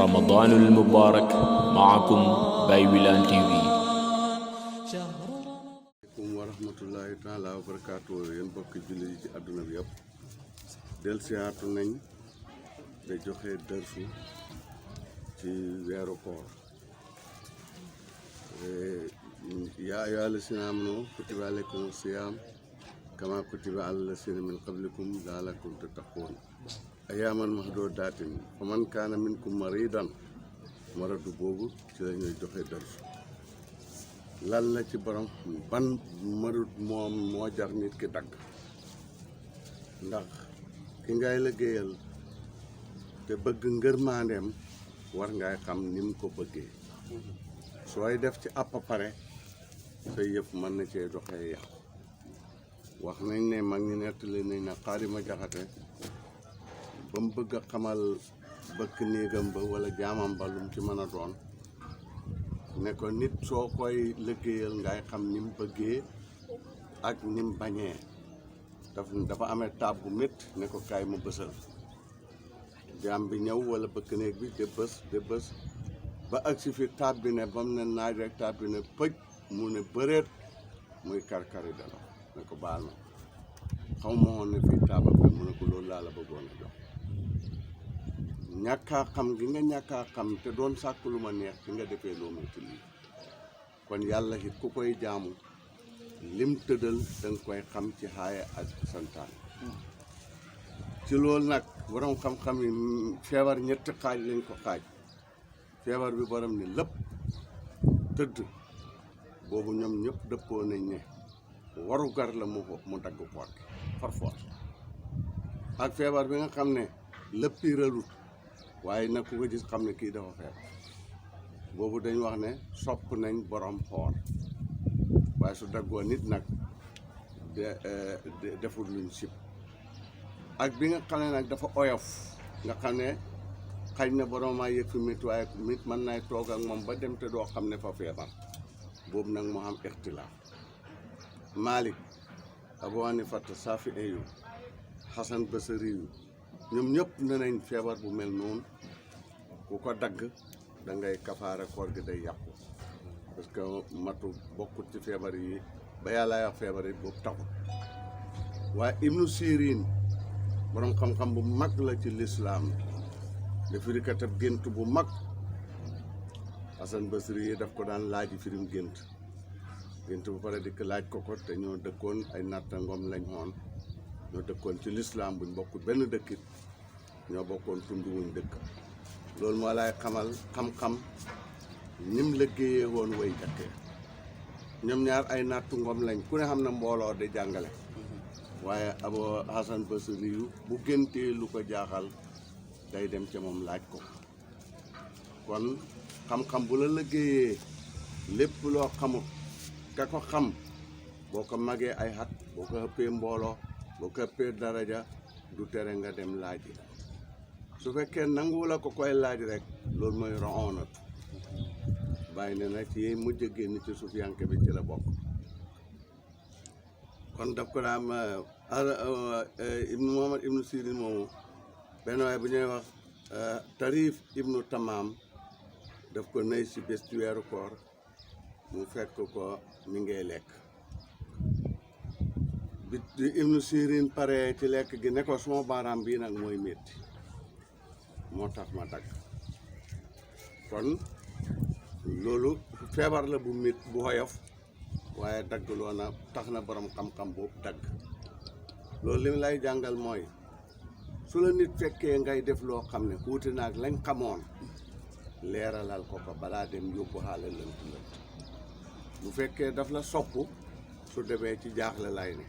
رمضان المبارك معكم باي ويلان تي في. ورحمة الله تعالى وبركاته. ين بوك جولي ci aduna bi yeb del siatu nañ da joxe dersu ci wéru koor ya ayyuhal ladhina amanu kutiba alaykumus siyam kama kutiba alal ladhina min qablikum la'allakum tattaqun ayyaman mahdudatin faman kana minkum maridan maradu bobu ci lañuy joxe dersu lan la ci borom ban marut moom moo jar nit ki dagg ndax ki ngay liggéeyal te bëgg ngërmandeem war ngay xam ni mu ko bëggee sooy def ci àpp pare sa yëf mën na cee doxee yàqu wax nañ ne mag ñi nettali nañ ne Xaadima Jaxate ba mu bëgg a xamal bëkk néegam ba wala jaamam ba lu mu ci mën a doon ne ko nit soo koy liggéeyal ngay xam ni mu bëggee ak ni mu bañee dafa amee taab bu métti ne ko kaay mu bësal jaam bi ñëw wala bëkk néeg bi de bës ba agsi fi taab bi ne ba mu ne naaj rek taab bi ne pëj mu ne bëreet muy karkari dala ne ko baal na xaw ma woon ne fii taaba bi mu ne ko loolu laa la bëggoon a jox ñàkkaa xam gi nga ñàkkaa xam te doon sàkk lu ma neex ci nga defee loo metti lii kon yàlla it ku koy jaamu lim tëddal danga koy xam ci xaaya ak santaan ci loolu nag borom xam-xam yi feebar ñetti xaaj lañ ko xaaj feebar bi borom ni lépp tëdd boobu ñoom ñëpp dëppoo nañ ne waru gar la mu dagg koor gi farfoor ak feebar bi nga xam ne lépp yi rëlut waaye nag ku ko gis xam ne kii dafa feebar boobu dañ wax ne sopp nañ borom xoor waaye su daggoo nit nag deful luñ sib ak bi nga xam ne nag dafa oyof nga xam ne xaj na borom maa yëg fi mit waaye mit mën naay toog ak moom ba dem te doo xam ne fa feebar boobu nag moo am ixtilaaf Malik Abu Hanifa Safi ayu Hasan Basri yu ñoom ñëpp ne nañ feebar bu mel noonu ku ko dagg da ngay kafaara koor gi day yàqu parce que matu bokkut ci feebar yi ba yàlla wax feebar yi boobu taxut waaye Ibnu Sirin borom xam-xam bu mag la ci lislaam de firikatab gént bu mag Hasan Basri yi daf ko daan laaji firim gént bu pare dikk laaj ko te ñoo dëkkoon ay nattangoom lañ xoon ñoo dëkkoon ci lislaam buñ bokkut benn dëkkit ñoo bokkoon tund wuñ dëkk loolu moo lay xamal xam-xam nim liggéeyee woon way jakkee ñoom ñaar ay nattu ngoom lañ ku ne xam na mbooloo di jàngale waaye Abu Hasan Basri yu bu géntee lu ko jaaxal day dem ca moom laaj ko kon xam-xam bu la liggéeyee lépp loo xamut ka ko xam boo ko magee ay xat boo ko ëppee mbooloo boo ko ëppee daraja du tere nga dem laaj su fekkee nangu la ko koy laaj rek loolu mooy roonat bàyyi ne nag ci mujj génn ci suufiyanke bi ci la bokk kon daf ko daam ibnu Muhammad ibnu Sirin moomu benn waaye bu ñuy wax Tarif ibnu Tamaam daf ko nay si bés ci weeru koor mu fekk ko mi ngay lekk bi ibnu Sirin pare ci lekk gi ne ko suma baaraam bii nag mooy métti moo tax ma dagg kon loolu feebar la bu mét bu xoyof waaye dagg loona tax na borom xam-xam boobu dagg loolu li lay jàngal mooy su la nit fekkee ngay def loo xam ne wuute naag lañ xamoon leeralal ko balaa dem yóbbu xaale lënt bu fekkee daf la sopp su demee ci jaaxle lay ne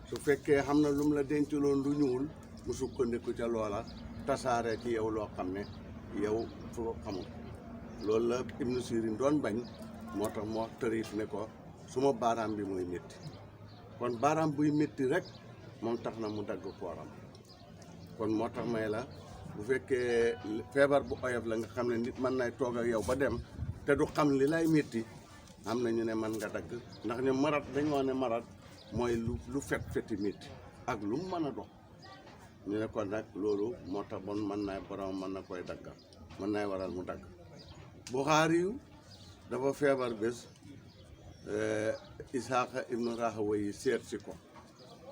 su fekkee xam na lum la dencaloon lu ñuul mu sukkandiku ca loola tasaare ci yow loo xam ne yow fu ko xamul loolu la Ibnu Sirin doon bañ moo tax mu wax Tarif ne ko suma baaraam bi mooy métti kon baaraam buy métti rek moom tax na mu dagg kooram kon moo tax may la bu fekkee feebar bu oyof la nga xam ne nit mën nay toog ak yow ba dem te du xam li lay métti am na ñu ne mën nga dagg ndax ñu marat dañu wax ne marat mooy lu feti métti ak lu mu mën a dox ñu ne kon nag loolu moo tax bon mën naa borom mën na koy dagga mën naay waral mu dagg Buxaari yu dafa feebar bés Isaaqa ibnu Rahawa yi seet si ko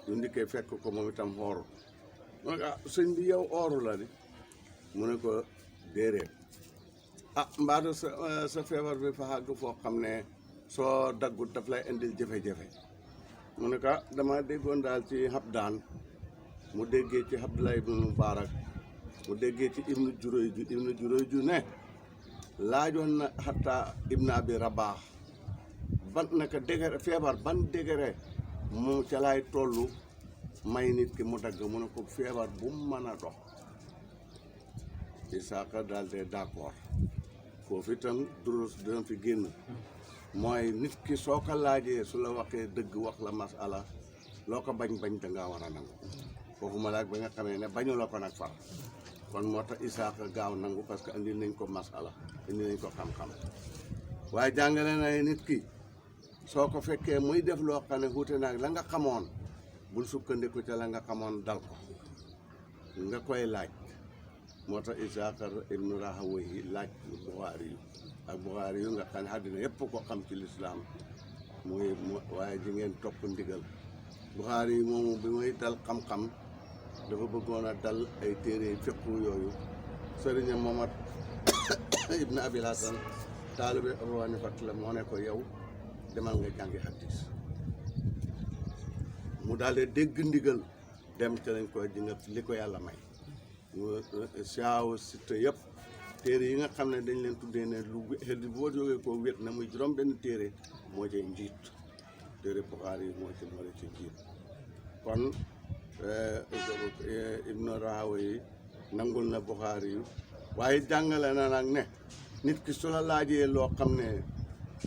ñu ndikkee fekk ko moom itam xooru mu ne ko sëñ bi yow ooru la di mu ne ko déedéet mbaadu sa feebar bi fa xàgg foo xam ne soo daggut daf lay indil jafe-jafe mu ne ko dama déggoon daal ci Habdaan mu déggee ci Abdoulahi ibnu Mubarak mu déggee ci ibnu Jurayju ne laajoon na xataa ibnu abi Rabaax ban naka dégere feebar ban dégere mu ca laay tollu may nit ki mu dagg mu ne ko feebar bu mu mën a dox Isaaqa daal de d'accord foofu itam durus dina fi génn mooy nit ki soo ko laajee su la waxee dëgg wax la masala loo ko bañ dangaa war a nangu foofu ma laaj ba nga xamee ne bañu la ko nag far kon moo tax Isaaqa gaaw nangu parce que indi nañ ko masala indi nañ ko xam-xam waaye jàngale na nit ki soo ko fekkee muy def loo xam ne wuute naag la nga xamoon bul sukkandiku ca la nga xamoon dal ko nga koy laaj moo tax Isaaqa ibnu Rahawa yi laaj Buxaari yu nga xam ne àddina yëpp ko xam ci lislaam muy waaye ji ngeen topp ndigal Buxaari yi moomu bi muy dal xam-xam dafa bëggoon a dal ay téere fiqhu yooyu sëriñam Mohamad ibnu Abil Hasan taalibe Abu Hanifa la moo ne ko yow demal nga jàngi hadis mu daal di dégg ndigal dem ca lañ ko ji nga li ko yàlla may saaw site yëpp téere yi nga xam ne dañ leen tuddee ne lu xel boo jógee koo wét na muy juróom benn téere moo ci njiit téere Buxaari yi moo ci njiit kon ibnu Rahawa yi nangul na Buxaari yu waaye jàngale na nag ne nit ki su la laajee loo xam ne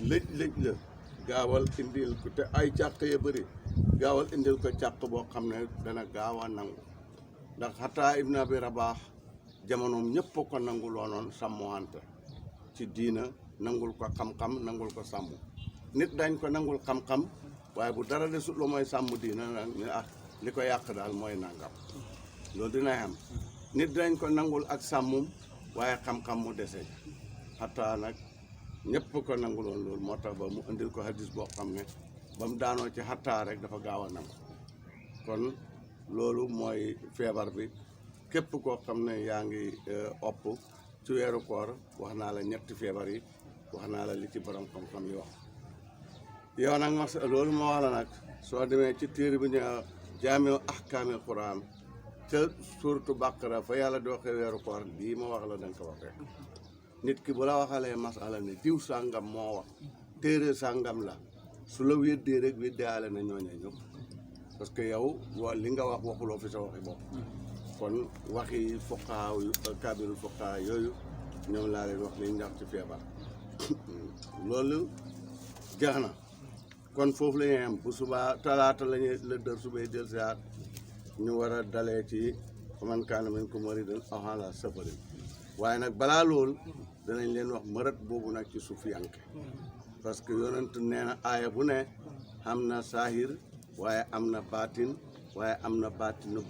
lëj la gaawal indil ko te ay càq ya bëri gaawal indil ko càq boo xam ne dana gaaw a nangu ndax xataa ibnu abi Rabaax jamonoom ñëpp ko nangul woonoon sàmmuwante ci diina nangul ko xam-xam nangul ko sàmm nit dañ ko nangul xam-xam waaye bu dara desut lu mooy sàmm diina nag ñu li ko yàq daal mooy nangam loolu dina xam nit dañ ko nangul ak sàmmum waaye xam-xam mu dese xataa nag ñëpp ko nanguloon loolu moo tax ba mu indil ko hadis boo xam ne ba mu daanoo ci xataa rek dafa gaaw a nangu kon loolu mooy feebar bi képp koo xam ne yaa ngi opp ci weeru koor wax naa la ñetti feebar yi wax naa la li ci borom xam-xam yi wax yow nag loolu ma wax la nag soo demee ci téere bi ñu jaamiu ahkaamil Quraan ca suuratu Baqara fa yàlla di waxee weeru koor lii ma wax la da nga ko waxee nit ki bu la waxalee masala ne diw sàngam moo wax téere sàngam la su la weddee rek weddaale na ñooñe ñëpp parce que yow li nga wax waxuloo fi sa waxi bopp kon waxi fuqahaa yu kaabirul fuqahaa yooyu ñoom laa leen wax li ñu wax ci feebar loolu jeex na kon foofu la ñuy am bu subaa talaata la dër subay del siaat ñu war a dalee ci man kaana minkum mariidan aw alaa safarin waaye nag balaa loolu danañ leen wax mërat boobu nag ci suufiyanke parce que yonent nee na aaya bu ne am na saahir waaye am na baatin waaye am na baatina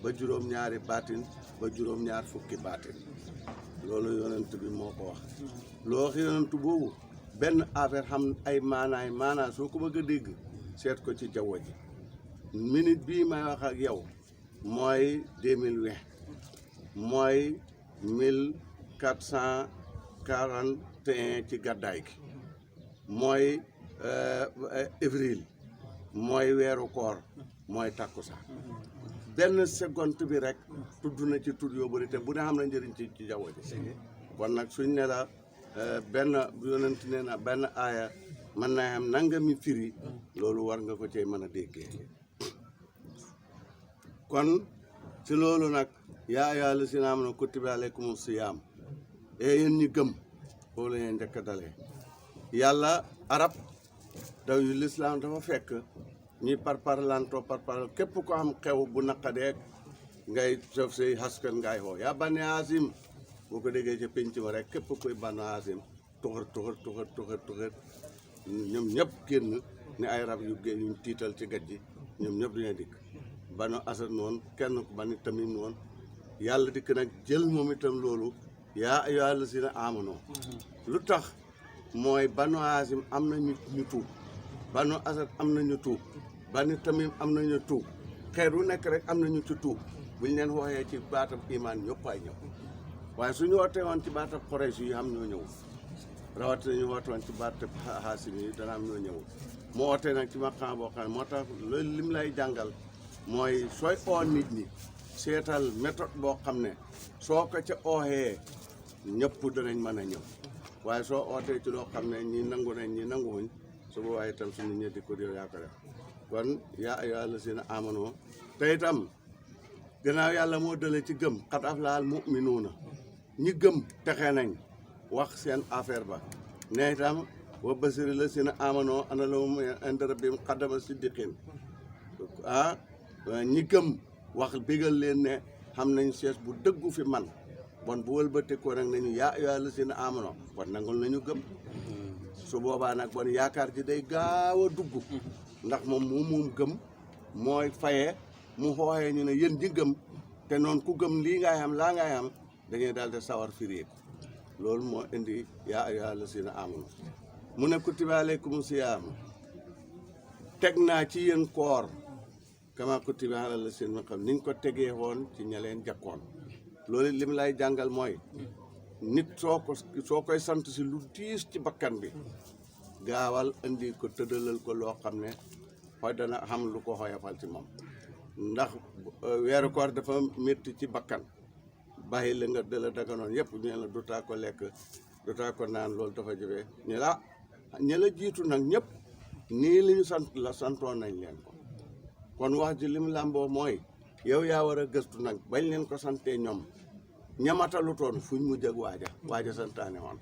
ba juróom-ñaari baatin ba juróom-ñaar fukki baatin loolu yonent bi moo ko wax loo wax yonent boobu benn affaire xam ay maanaa soo ko bëgg a dégg seet ko ci jaww ji minute bii may wax ak yow mooy 2020 mooy 1441 ci gàddaay gi mooy avril mooy weeru koor mooy takkusaan benn seconde bi rek tudd na ci tudd yoo bëri te bu ne xam na njëriñ ci jaww ji kon nag suñ ne la benn yonent nee na benn aaya mën naa am nangami firi loolu war nga ko cee mën a déggee kon ci loolu nag yaa ayyuhaa llaziina aamanuu kutiba alaykumu siyaam yéen ñi gëm foofu la ñuy njëkk a dalee yàlla arab daw yu lislaam dafa fekk ñuy parparlantoo képp ko am xew bu naqadeek ngay sof say haskan ngay xoo yaa Bani Haasim boo ko déggee ca pénc ma rek képp koy Bani Haasim tuxat ñoom ñëpp génn ne ay rab yu yuñ tiital ci gaj ji ñoom ñëpp dañuy dikk banu asad noonu kenn ku bani tamim noonu yàlla dikk nag jël moom itam loolu yaa ayyuhaa llaziina aamanuu lu tax mooy banu Haasim am na ñu tuub banu asad am na ñu tuub bani tamim am na ñu tuub xeet wu nekk rek am na ñu ci tuub buñ leen waxee ci baatab imaan ñëpp ay ñëw waaye suñu wootee woon ci baatab Quraysh yi xam ñoo ñëw rawatina ñu woote woon ci baatab Haasim yi dana am ñoo ñëw moo wootee nag ci maqaam boo xam ne moo tax loolu lim lay jàngal mooy sooy oo nit ñi seetal méthode boo xam ne soo ko ca ooxee ñëpp danañ mën a ñëw waaye soo ootee ci loo xam ne ñi nangu nañ ñi nanguwuñ su boobaa itam suñu ñëw di ko yow yaa ko def kon yaa ayyuhaa llaziina aamanuu te itam gannaaw yàlla moo dale ci gëm qad aflahal mu'minuuna ñi gëm texe nañ wax seen affaire ba ne itam wa bashiri llaziina aamanuu anna lahum inda rabbihim qadama siddiqin ñi gëm wax bégal leen ne xam nañ sees bu dëggu fi man bon bu wëlbatikoo nag nañu yaa ayyuhaa llaziina aamanuu bon nangul nañu gëm su boobaa nag bon yaakaar ji day gaaw a dugg ndax moom gëm mooy fayee mu xooxee ñu ne yéen ñi gëm te noonu ku gëm lii ngay xam laa ngay xam dañuy daal di sawar firéeku loolu moo indi yaa ayyuhaa llaziina aamanuu mu ne kutiba alaykumu siyaam teg naa ci yéen koor kama kutiba alal laziina min qablikum niñ ko tegee woon ci ña leen jakkoon loolu lim lay jàngal mooy nit soo koy sant si lu diis ci bakkan bi gaawal indi ko tëddalal ko loo xam ne xooy dana xam lu ko xoyafal ci moom ndax weeru koor dafa métti ci bakkan bàyyi la nga dala daganoon yëpp ñu la dutaa ko lekk dutaa ko naan loolu dafa jëfee ñu la ña la jiitu nag ñëpp nii li ñu santoon nañ leen ko kon wax ji lim làmboo mooy yow yaa war a gëstu nag bañ leen ko santee ñoom ñamatalutoon fuñ mujj ak waaja santaane woon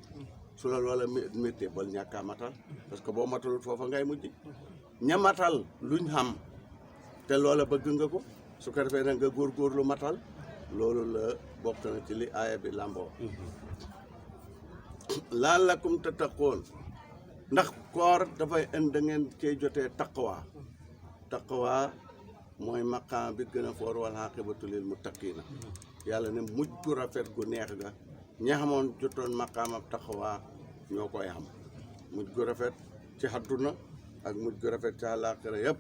su la loola méttee bal ñàkkaa matal parce que boo matalut foofa ngay mujj ñamatal luñ xam te loola bëgg nga ko su ko defee nag nga góorgóorlu matal loolu la bokk na ci li aaya bi làmboo la'allakum tattaqoon ndax koor dafay indi da ngeen cey jotee taqwa mooy maqaam bi gën a foor wal aqibatu lil muttaqiina yàlla ne mujj gu rafet gu neex ga ñi xamoon jotoon maqaam ab taqwa ñoo koy xam mujj gu rafet ci àdduna ak mujj gu rafet ci àllaaxira yëpp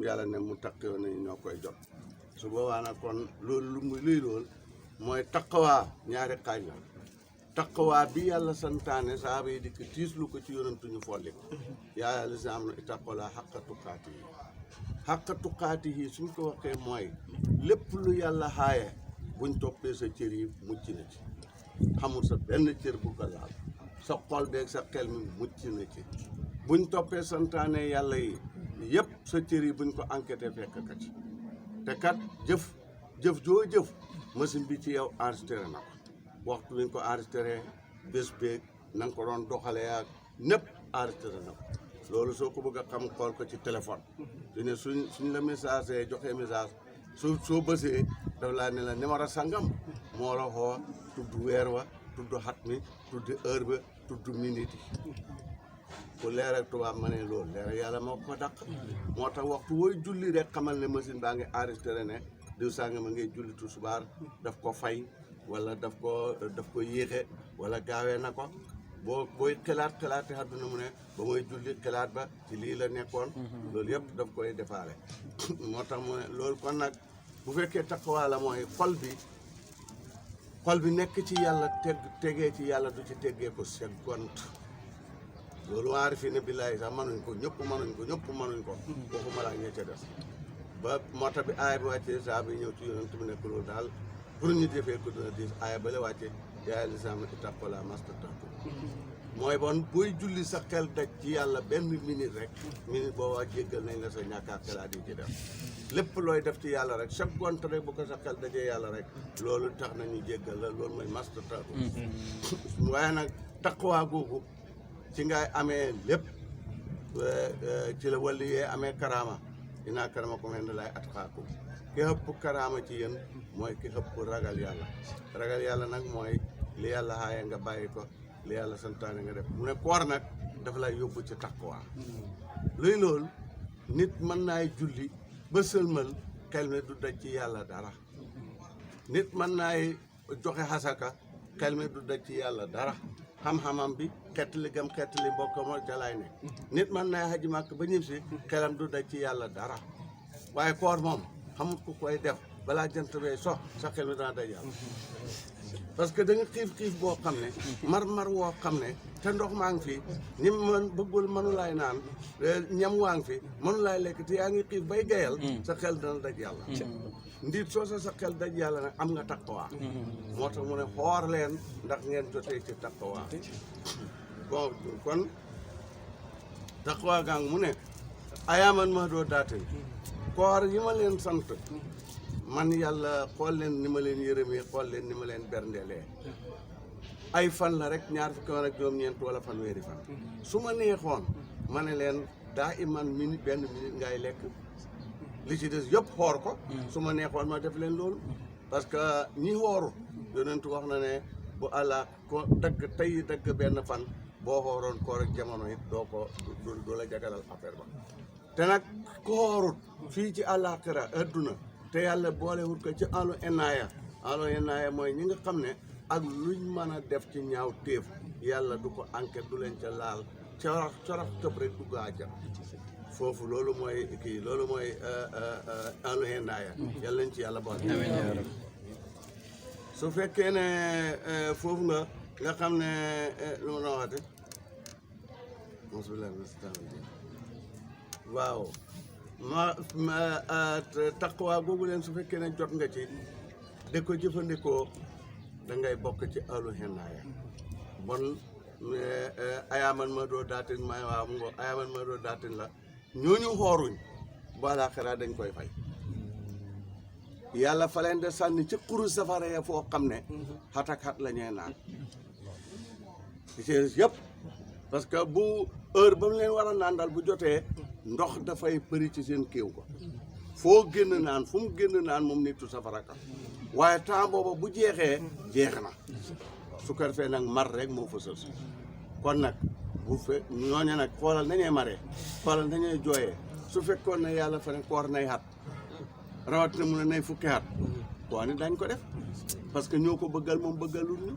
yàlla ne mu taqewoon nañu ñoo koy jot su boobaa nag kon loolu luy lool mooy taqwa ñaari xaaj la taqwa bi yàlla santaane saaba yi dikk tiislu ko ci yonantuñu folli ko yaa yàlla si am na ittaqullaaha haqqa tuqaatihi haqqa tuqaatihi suñ ko waxee mooy lépp lu yàlla xaaye buñ toppee sa cër yi mucc na ci xamul sa benn cër bu ko laal sa xol beeg sa xel mi mucc na ci buñ toppee santaane yàlla yi yëpp sa cër yi buñ ko enquêté fekk ka ci te kat jëf joo jëf machine bi ci yow enregistré na ko waxtu liñ ko enregistré bés beeg na nga ko doon doxalee ak ñëpp enregistré na ko loolu soo ko bëgg a xam xool ko ci téléphone su ne suñ la message joxee message soo bësee daf laa ne la numéro sangam moo la xoo tudd weer wa tudd xat mi tudd heure ba tudd minute yi ku leer ak tubaab ma ne loolu leer yàlla moo ko dàq moo tax waxtu wooy julli rek xamal ne machine baa ngi enregistré ne diw sangam a ngay julli tusubaar daf ko fay wala daf ko yéexe wala gaawee na ko booy xalaate àdduna mu ne ba mooy julli xalaat ba ci lii la nekkoon loolu yëpp daf koy defaale moo tax mu ne loolu kon nag bu fekkee taqwa la mooy xol bi nekk ci yàlla tegee ci yàlla du ci teggee ko seconde loolu waari fi ne billaahi sax mënuñ ko ñëpp mënuñ ko waxuma laa ña ca des ba moo tax bi aaya bi wàccee saa bi ñëw ci yonent bi nekk loolu daal pour ñu defee ko dina diis aaya ba la wàccee yaa lisaam ittaqullaaha mastata'tum mooy bon booy julli sa xel daj ci yàlla benn minute rek minute boobaa jéggal nañ la sa ñàkk a xelaat yi ci def lépp looy def ci yàlla rek chaque gont rek bu ko sa xel dajee yàlla rek loolu tax nañu jéggal la loolu mooy mastata'tum waaye nag taqwa googu ci ngay amee lépp ci la wàllu yee amee karaama inna akramakum indallaahi atqaakum ki xëpp karaama ci yéen mooy ki xëpp ragal yàlla nag mooy li yàlla xaaye nga bàyyi ko li yàlla santaane nga def mu ne koor nag dafa lay yóbbu ci taqwa luy loolu nit mën naay julli ba sëlmal xel mi du daj ci yàlla dara nit mën naay joxe xasaka xel mi du daj ci yàlla dara xam-xamam bi xettali gam xettali mbokkam ca lay ne nit mën naay xaji màkk ba ñib si xelam du daj ci yàlla dara waaye koor moom xamut ku koy def balaa jant bee so sa xel mi dana daj yàlla parce que da nga xiif boo xam ne mar woo xam ne te ndox maa ngi fi ñi man bëggul mënu laay naan ñam waa ngi fi mënu laay lekk te yaa ngi xiif bay gayal sa xel dana daj yàlla ndiit soo sa xel daj yàlla nag am nga taqwa moo tax mu ne xoor leen ndax ngeen jotee ci taqwa bon kon taqwa gang mu ne ayaaman ma doo daatin koor yi ma leen sant man yàlla xool leen ni ma leen yërëmee xool leen ni ma leen berndelee ay fan la rek ñaar fukki fan ak juróom-ñeent wala fanweeri fan su ma neexoon ma ne leen daa iman minute benn minute ngay lekk li ci des yëpp xoor ko su ma neexoon ma def leen loolu parce que ñi xooru yonentu wax na ne bu àlla ko dagg tey dagg benn fan boo xooroon koor ak jamono it doo ko du la jagalal affaire ba te nag ku xoorut fii ci àllaaxira adduna te yàlla boolewut ko ci alu enaaya mooy ñi nga xam ne ak luñ mën a def ci ñaaw téef yàlla du ko enquête du leen ca laal corax këpp rek dugg àjja foofu loolu mooy kii loolu mooy alu enaaya yàlla nañ ci yàlla boole su fekkee ne foofu nga xam ne lu ma doon waxate waaw ma taqwa googu leen su fekkee ne jot nga ci de ko jëfandikoo da ngay bokk ci alu hennaaya bon ayaaman ma doo daatin may waaw mu ngo ayaaman ma doo daatin la ñooñu xooruñ bu àllaaxira dañ koy fay yàlla fa leen de sànni ci xuru safara ya foo xam ne xat ak xat la ñuy naan yëpp parce que bu heure ba mu leen war a naan daal bu jotee ndox dafay bëri ci seen kéew ko foo génn naan fu mu génn naan moom nitu safara ka waaye temps booba bu jeexee jeex na su ko defee nag mar rek moo fa sës kon nag bu fe ñooñu nag xoolal nañuy maree xoolal nañuy jooyee su fekkoon ne yàlla fa ne koor nay xat rawat na mu ne nay fukki xat koo ni dañ ko def parce que ñoo ko bëggal moom bëggalul ñu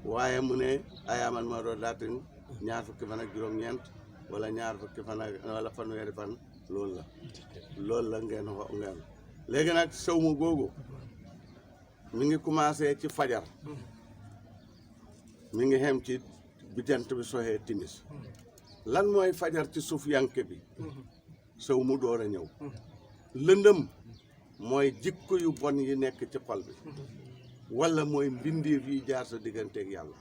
waaye mu ne ayaaman ma doo daatin ñaar fukki fan ak juróom-ñeent wala ñaar fukki fan ak wala fanweeri fan loolu la ngeen léegi nag sew mu googu mi ngi commencé ci fajar mi ngi xem ci bi jant bi soxee timis lan mooy fajar ci suuf yanke bi sew mu door a ñëw lëndëm mooy jikko yu bon yi nekk ci xol bi wala mooy mbindeef yi jaar sa digganteeg yàlla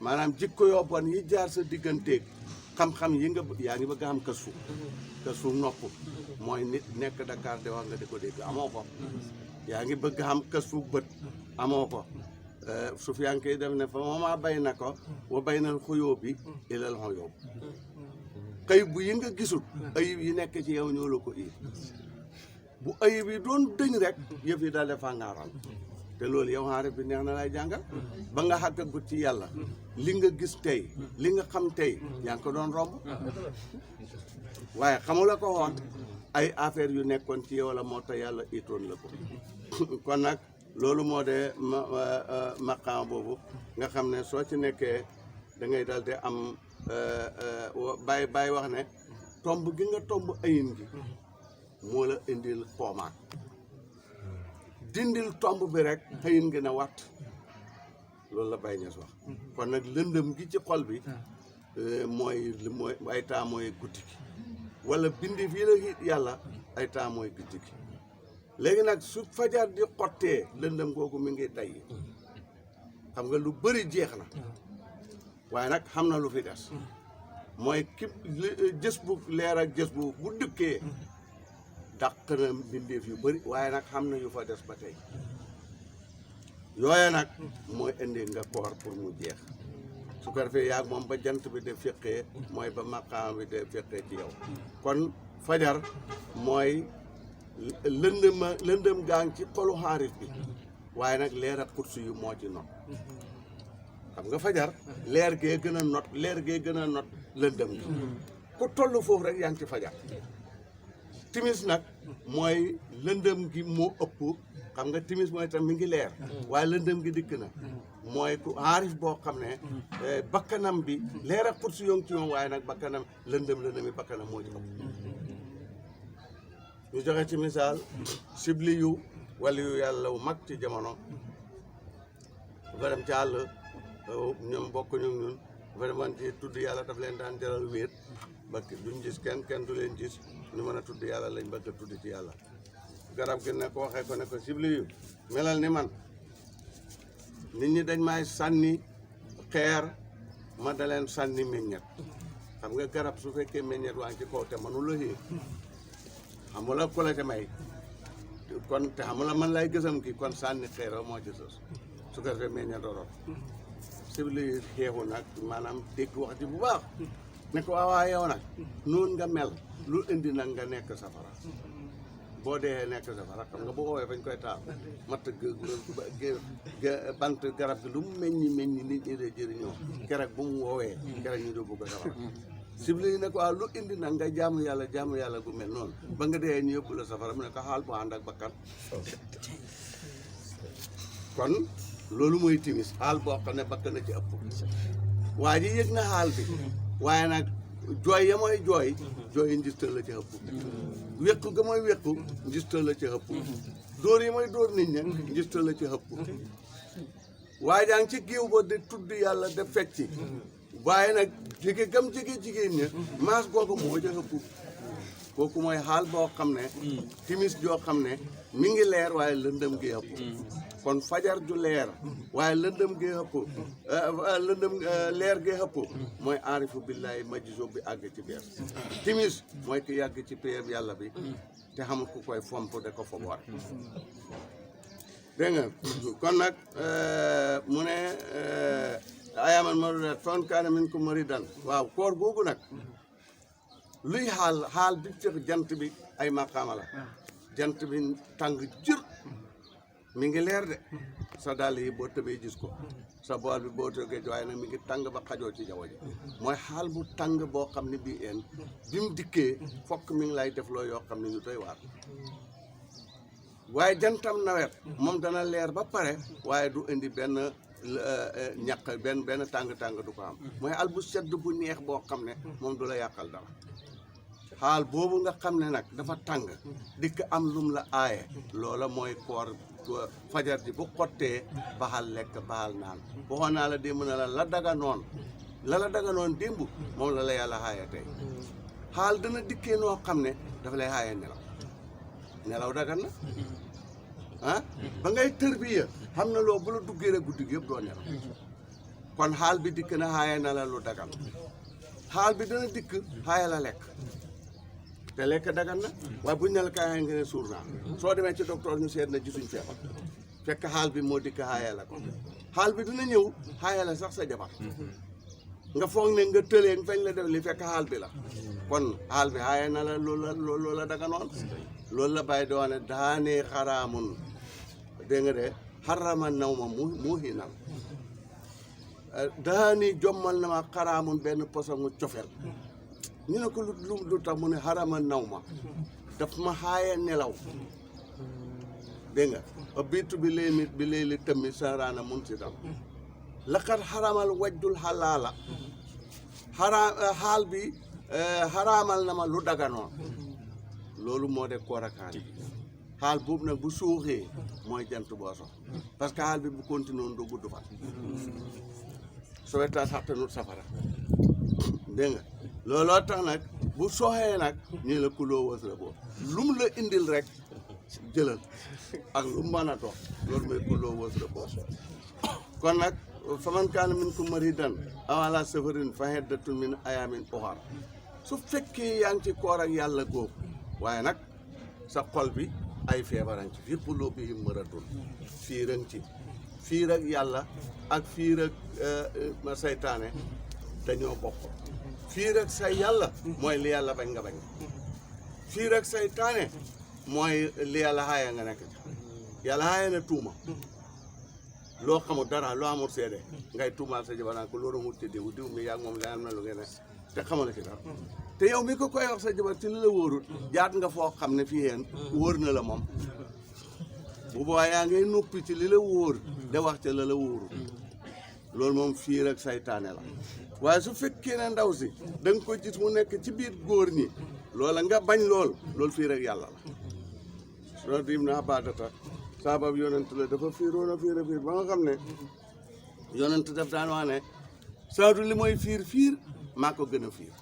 maanaam jikko yoo bon yi jaar sa digganteeg xam-xam yi nga yaa ngi bëgg a xam kës fu nopp mooy nit nekk Dakar de wax nga di ko dégg amoo ko yaa ngi bëgg xam kës fu bët amoo ko suuf yaa ngi koy def ne fa moomaa bay na ko wa bay nal xuyóo bi ilal xuyóo xëy bu yi nga gisul ayib yi nekk ci yow ñoo la ko ii bu ayib yi doon dëñ rek yëf yi daal defa ngaaral te loolu yow xaarif bi neex na lay jàngal ba nga xàggagut ci yàlla li nga gis tey li nga xam tey yaa ngi ko doon romb waaye xamula ko woon ay affaire yu nekkoon ci yow la moo tax yàlla itoon la ko kon nag loolu moo de maqaam boobu nga xam ne soo ci nekkee da ngay dal di am bàyyi wax ne tomb gi nga tomb ayin gi moo la indil xoomaat dindil tomb bi rek xëyin gi na wat loolu la Baye Niass wax kon nag lëndëm gi ci xol bi mooy ay temps mooy guddi gi wala bindi fii la yàlla ay temps mooy guddi gi léegi nag su fajar di xottee lëndëm googu mi ngi day xam nga lu bëri jeex na waaye nag xam na lu fi des mooy ki jës bu leer ak jës bu dëkkee dàq na mbindeef yu bëri waaye nag xam na yu fa des ba tey yooye nag mooy indi nga koor pour mu jeex su ko defee yaag moom ba jant bi de feqee mooy ba maqaam bi de feqee ci yow kon fajar mooy lëndëm gaa ngi ci xolu xaarif bi waaye nag leer ak kursu yu moo ci not xam nga fajar leer gee gën a not lëndëm gi ku toll foofu rek yaa ngi ci fajar timis nag mooy lëndëm gi moo ëpp xam nga timis mooy tam mi ngi leer waaye lëndëm gi dikk na mooy ku aarif boo xam ne bakkanam bi leer ak pour si yong ci moom waaye nag bakkanam lëndëm yi bakkanam moo ci ëpp ñu joxe ci misaal sibli yu wala yu yàlla wu mag ci jamono dafa dem ci àll ñoom bokk ñu ñun vraiment ci tudd yàlla daf leen daan jaral wéet ba duñ gis kenn du leen gis ñu mën a tudd yàlla lañ bëgg a tudd ci yàlla garab gi ne ko waxee ko ne ko sibli yu melal ni man nit ñi dañ may sànni xeer ma da leen sànni meññet xam nga garab su fekkee meññet waa ngi ci kaw te mënu la xii xamula ku la te may kon te xamula man lay gësam ki kon sànni xeer moo ci sos su ko defee meññet dorot sibli yu xeexu nag maanaam dégg wax ji bu baax ne ko waawaa yow nag noonu nga mel lu indi nag nga nekk safara boo dee nekk safara xam nga boo woowee fañ koy taal matt bant garab gi lu mu meññi nit ñi dee jëriñoo keroog bu mu woowee keroog ñu dóobu ko safara sibli yi ne ko waaw lu indi nag nga jaamu yàlla gu mel noonu ba nga dee ñu yóbbu la safara mu ne ko xaal bu ànd ak bakkan kon loolu mooy timis xaal boo xam ne bakkan na ci ëpp waa ji yëg na xaal bi waaye nag jooy ya mooy jooy yi njistal la ci ëpp wéqu ga mooy wéqu njistal la ci ëpp dóor yi mooy dóor nit ña njistal la ci ëpp waaye jaa ngi ci géew ba di tudd yàlla de fecci waaye nag jege gam jege jigéen ña maas googu moo ca ëpp kooku mooy xaal boo xam ne timis joo xam ne mi ngi leer waaye lëndëm gi ëpp kon fajar ju leer waaye lëndëm gi ëpp leer gi ëpp mooy aarifu billahi majzo bi àgg ci biir timis mooy ki yàgg ci péyeb yàlla bi te xamul ku koy fomp da ko fa war dégg nga kon nag mu ne ayaman marudat fan kaana minkum maridan waaw koor googu nag luy xaal bi ci jant bi ay maqaama la jant bi tàng jër mi ngi leer de sa dàll yi boo tëbee gis ko sa bool bi boo tëgee waaye nag mi ngi tàng ba xajoo ci jaww ji mooy xaal bu tàng boo xam ne bii een bi mu dikkee fokk mi ngi lay def loo yoo xam ne ñu doy waar waaye jantam nawet moom dana leer ba pare waaye du indi benn ñàq benn tàng-tàng du ko am mooy xaal bu sedd bu neex boo xam ne moom du la yàqal dara xaal boobu nga xam ne nag dafa tàng dikk am lum la aaye loola mooy koor fajar ji bu xottee baxal lekk baxal naan waxoon naa la démb na la daga noon démb moom la yàlla xaaye tey xaal dana dikkee noo xam ne dafa lay xaaye nelaw dagan na ah ba ngay tërbiya xam na loo bu la duggee rek guddi gi yëpp doo nelaw kon xaal bi dikk na xaaye na la lu dagan xaal bi dana dikk xaaye la lekk te lekk dagan na waaye buñ ne la kaay nga ne suur naa soo demee ci docteur ñu seet na gisuñ feebar fekk xaal bi moo dikk xaaya la ko xaal bi dina ñëw xaaya la sax sa jabar nga foog ne nga tëlee fañ la def li fekk xaal bi la kon xaal bi xaaya na la loolu la daganoon loolu la bàyyi doone daanee xaraamun dégg nga de xarama naw ma mu hinal daani jommal na ma xaraamun benn posangu cofel ñu ne ko lu tax mu ne xarama naw ma daf ma xaaye nelaw dégg nga biitu bi léegi tëmmi saaraana mun si dam laqad xaramal wajjul xalaala xaal bi xaraamal na ma lu daganoon loolu moo de koorakaan bi xaal boobu nag bu suuxee mooy jant boo sox parce que xaal bi bu continué woon du gudd fan sowetaas xattanut safara dégg nga looloo tax nag bu soxee nag ñii la kuloo wës la boobu lu mu la indil rek jëlal ak lu mu mën a dox loolu mooy kuloo wës la boobu kon nag faman kaana minkum maridan aw ala safarin fa iddatun min ayaamin uxar su fekkee yaa ngi ci koor ak yàlla googu waaye nag sa xol bi ay feebaran ci fii quluubihim maradun fiiran ci fiir ak yàlla ak fiir ak saytaane dañoo bokk fiir ak say yàlla mooy li yàlla bañ nga bañ fiir ak saytaane mooy li yàlla xaaya nga nekk yàlla xaaya na tuuma loo xamul dara loo amul seede ngay tuumaal sa jabar naan ko loolu mu ci diw mi yaa moom la am na lu ngeen ne te xamal ci dara te yow mi ko koy wax sa jabar ci li la wóorul jaat nga foo xam ne fii yéen wóor na la moom bu boobaa yaa ngay noppi ci li la wóor de wax ca la wóorul loolu moom fiir ak saytaane la waaye su fekkee ne ndaw si da nga ko gis mu nekk ci biir góor ñi loola nga bañ loolu fiir ak yàlla la soo dim na abadata saabab yonent la dafa fiiroon a fiir ba nga xam ne yonent daf daan wax ne saadu li mooy fiir maa ko gën a fiir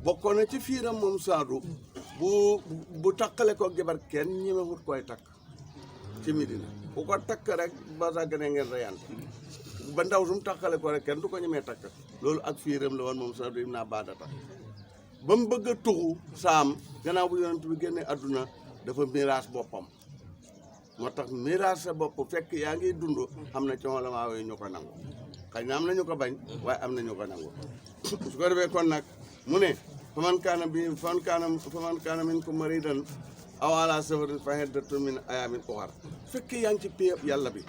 bokkoon na ci fiiram moom saadu bu takkale ko jabar kenn ñemewut koy takk ci Medina bu ko takk rek ba sa gën a ngeen reyante ba ndaw sum takkale ko rek kenn du ko ñemee takk loolu ak fiiram la woon moom saadu im naa baadata ba mu bëgg a tuxu saam gannaaw bu yonent bi génne adduna dafa miraas boppam moo tax miraas sa bopp fekk yaa ngi dund am na ci ulamaa yi ñu ko nangu xëy na am na ñu ko bañ waaye am na ñu ko nangu su ko defee kon nag mu ne faman kaana minkum mariidan aw alaa safarin fa iddatun min ayyaamin ukhar fekk yaa ngi ci péeb yàlla bi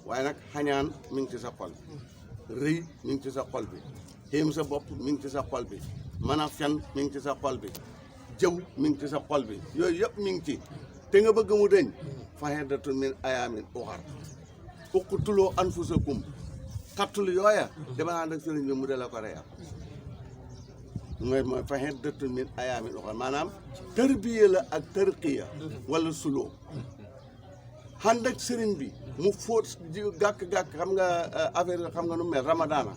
waaye nag xañaan mi ngi ci sa xol rëy mi ngi ci sa xol bi xéem sa bopp mi ngi ci sa xol bi mën a fen mi ngi ci sa xol bi jëw mi ngi ci sa xol bi yooyu yëpp mi ngi ci te nga bëgg mu deñ fa iddatun min ayyaamin ukhar uqtuluu anfusakum xattul yooya dama ànd ak sëriñ bi mu de la ko reyal mooy fa iddatun min ayyaamin ukhar maanaam tarbiya la ak tarqiya wala suloo ànd ak sëriñ bi mu fóot gàkk-gàkk xam nga affaire xam nga nu mel ramadaana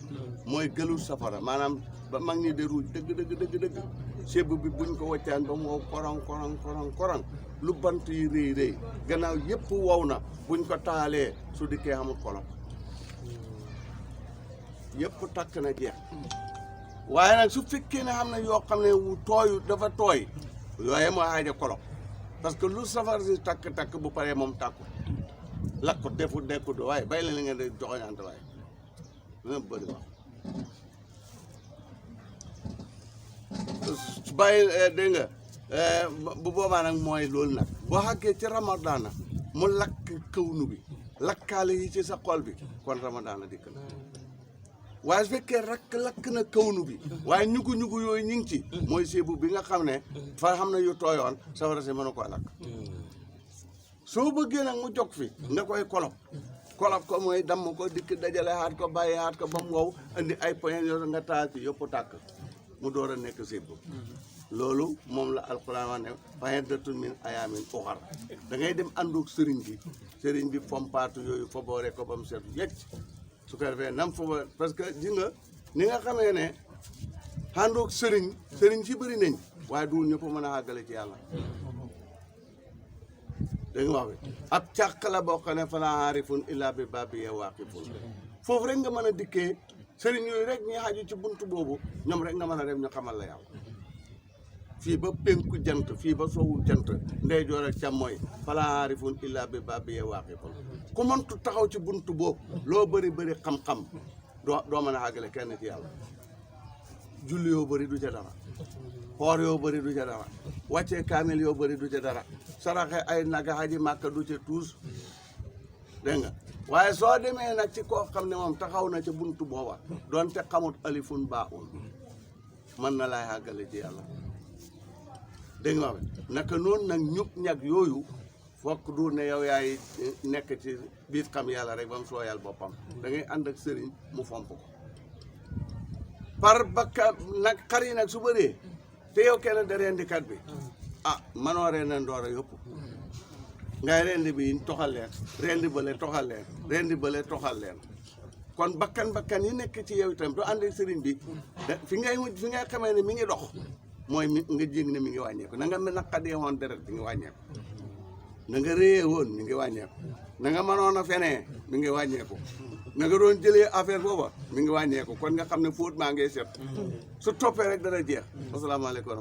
mooy gëlu safara maanaam ba mag ñi de ruuj dëgg sébb bi buñ ko waccaan ba mu wow korong lu bant yi rëy gannaaw yëpp wow na buñ ko taalee su dikkee xamul kolom yëpp takk na jeex waaye nag su fekkee ne xam ne yoo xam ne tooyu dafa tooy yooye moo aaja kolom parce que lu safar si takk bu paree moom tàkku lakk defu nekkut waaye bàyyi la li ngeen di joxoñante waaye dina bëri wax bàyyi dégg nga bu boobaa nag mooy loolu nag boo xàggee ci ramadaana mu lakk kawnu bi lakkaale yi ci sa xol bi kon ramadaana dikk na waaye su fekkee lakk na kawnu bi waaye ñugu yooyu ñu ngi ci mooy séebu bi nga xam ne fa xam ne yu tooyoon safara si mën a ko lakk soo bëggee nag mu jog fi nga koy kolop ko mooy damm ko dikk dajale haat ko bàyyi haat ko ba mu wow andi ay poyen yoo nga taal ci yëpp tàkk mu door a nekk séebu loolu moom la alquran wax ne fa iddatun min ayyaamin ukhar da ngay dem àndoog sëriñ bi fompaatu yooyu fa boore ko ba mu seetu yecc su ko defee nam fa parce que ji nga ni nga xamee ne àndoog sëriñ si bëri nañ waaye duwul ñëpp mën a àggale ci yàlla dégg nga wax bi ab càq la boo xam ne falaa aarifun illaa bi baabihi waaqifun foofu rek nga mën a dikkee sëriñ yooyu rek ñi xaju ci buntu boobu ñoom rek nga mën a dem ñu xamal la yàlla fii ba penku jant fii ba sowu jant ndeyjoor ak càmmooy falaa aarifun illaa bi baabihi waaqifun ku mëntu taxaw ci buntu boobu loo bëri xam-xam doo mën a àggale kenn ci yàlla julli yoo bëri du ca dara xoor yoo bëri du ca dara wàccee kaamil yoo bëri du ca dara saraxe ay naga xaji màkka du ca tuus dégg nga waaye soo demee nag ci koo xam ne moom taxaw na ca buntu booba doonte xamut alifun baaxul mën na laay àggale ci yàlla dégg nga naka noonu nag ñag yooyu fokk du ne yow yaay nekk ci biir xam yàlla rek ba mu sooyal boppam da ngay ànd ak sëriñ mu fomp ko par bakka nag xar yi nag su bëree te yow kenn de rendikat bi manoo reena ndoor a yëpp ngay rendi bi toxal leen rendi bële toxal leen rendi bële toxal leen kon bakkan yi nekk ci yow itam doo ànd ak sëriñ bi fi ngay xamee ne mi ngi dox mooy nga jég ne mi ngi wàññeeku na nga naqadee woon deret mi ngi wàññeeku na nga réyee woon mi ngi wàññeeku na nga mënoon a fenee mi ngi wàññeeku na nga doon jëlee affaire booba mi ngi wàññeeku kon nga xam ne fóot maa ngay set su toppee rek dana jeex asalaamaaleykum